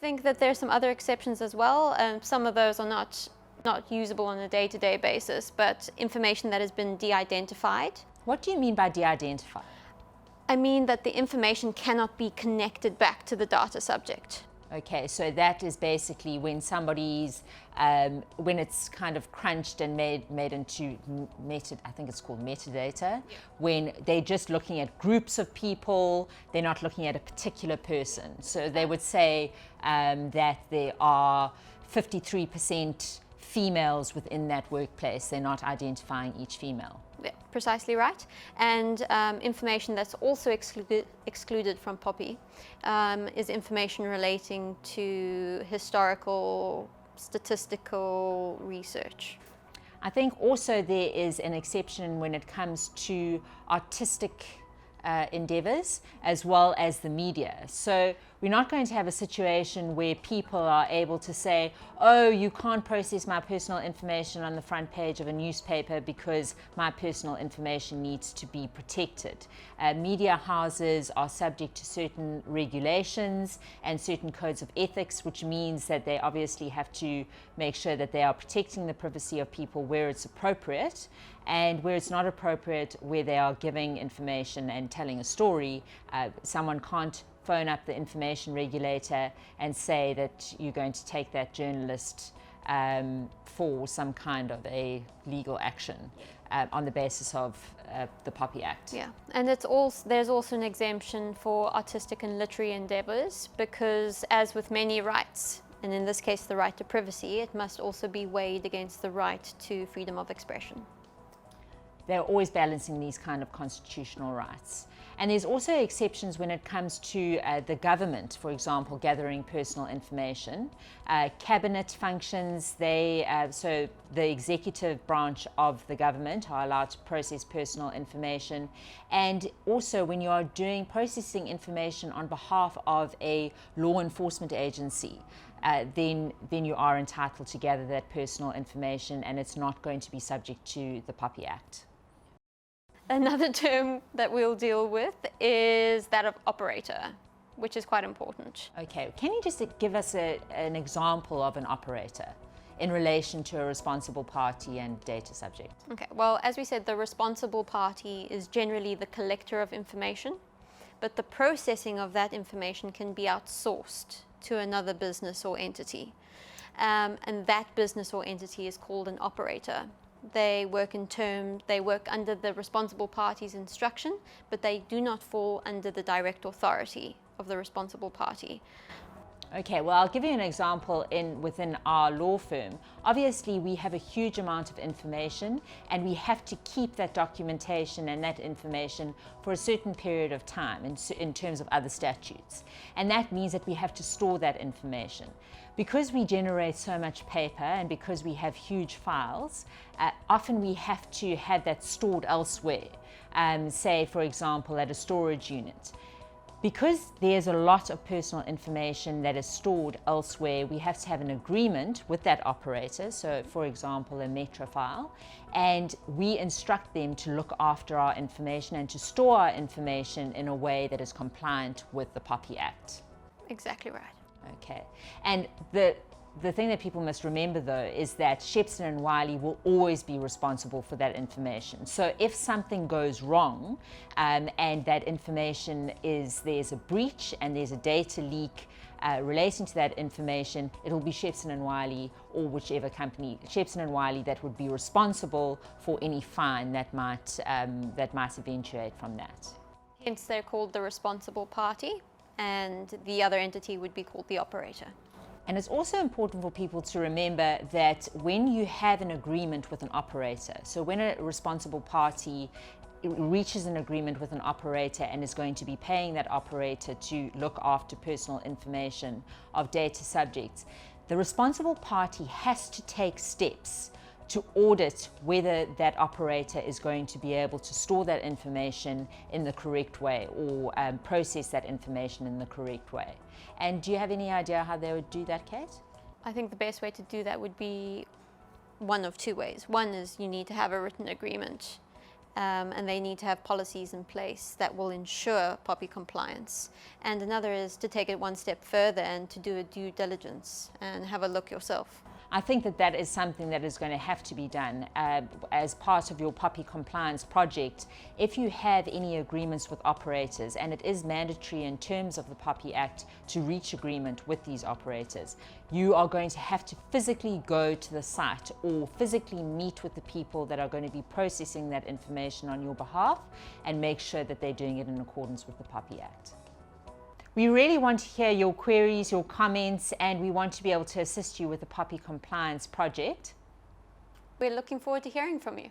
think that there's some other exceptions as well. Some of those are not usable on a day-to-day basis, but information that has been de-identified. What do you mean by de-identified? I mean that the information cannot be connected back to the data subject. Okay, so that is basically when somebody's, when it's kind of crunched and made into I think it's called metadata, when they're just looking at groups of people, they're not looking at a particular person. So they would say that there are 53% females within that workplace. They're not identifying each female. Yeah, precisely right. And information that's also excluded from POPI is information relating to historical, statistical research. I think also there is an exception when it comes to artistic endeavors as well as the media. So we're not going to have a situation where people are able to say, oh, you can't process my personal information on the front page of a newspaper because my personal information needs to be protected. Media houses are subject to certain regulations and certain codes of ethics, which means that they obviously have to make sure that they are protecting the privacy of people where it's appropriate, and where it's not appropriate, where they are giving information and telling a story, someone can't phone up the information regulator and say that you're going to take that journalist for some kind of a legal action on the basis of the POPIA Act. Yeah, and there's also an exemption for artistic and literary endeavors, because as with many rights, and in this case the right to privacy, it must also be weighed against the right to freedom of expression. They're always balancing these kind of constitutional rights. And there's also exceptions when it comes to the government, for example, gathering personal information. Cabinet functions, so the executive branch of the government are allowed to process personal information. And also when you are processing information on behalf of a law enforcement agency, then you are entitled to gather that personal information, and it's not going to be subject to the POPIA Act. Another term that we'll deal with is that of operator, which is quite important. Okay, can you just give us an example of an operator in relation to a responsible party and data subject? Okay, well, as we said, the responsible party is generally the collector of information, but the processing of that information can be outsourced to another business or entity. And that business or entity is called an operator. They work under the responsible party's instruction, but they do not fall under the direct authority of the responsible party. Okay, well, I'll give you an example within our law firm. Obviously, we have a huge amount of information, and we have to keep that documentation and that information for a certain period of time in terms of other statutes. And that means that we have to store that information. Because we generate so much paper and because we have huge files, often we have to have that stored elsewhere, say, for example, at a storage unit. Because there's a lot of personal information that is stored elsewhere, we have to have an agreement with that operator, so for example a metro file, and we instruct them to look after our information and to store our information in a way that is compliant with the POPIA Act. Exactly right. Okay, and the thing that people must remember though is that Shepson and Wiley will always be responsible for that information. So if something goes wrong and that information there's a breach and there's a data leak relating to that information, it'll be Shepson and Wiley or whichever company, Shepson and Wiley, that would be responsible for any fine that might eventuate from that. Hence they're called the responsible party, and the other entity would be called the operator. And it's also important for people to remember that when you have an agreement with an operator, so when a responsible party reaches an agreement with an operator and is going to be paying that operator to look after personal information of data subjects, the responsible party has to take steps to audit whether that operator is going to be able to store that information in the correct way or process that information in the correct way. And do you have any idea how they would do that, Kate? I think the best way to do that would be one of two ways. One is you need to have a written agreement and they need to have policies in place that will ensure POPIA compliance. And another is to take it one step further and to do a due diligence and have a look yourself. I think that that is something that is going to have to be done as part of your POPIA compliance project. If you have any agreements with operators, and it is mandatory in terms of the POPIA Act to reach agreement with these operators, you are going to have to physically go to the site or physically meet with the people that are going to be processing that information on your behalf and make sure that they're doing it in accordance with the POPIA Act. We really want to hear your queries, your comments, and we want to be able to assist you with the POPIA compliance project. We're looking forward to hearing from you.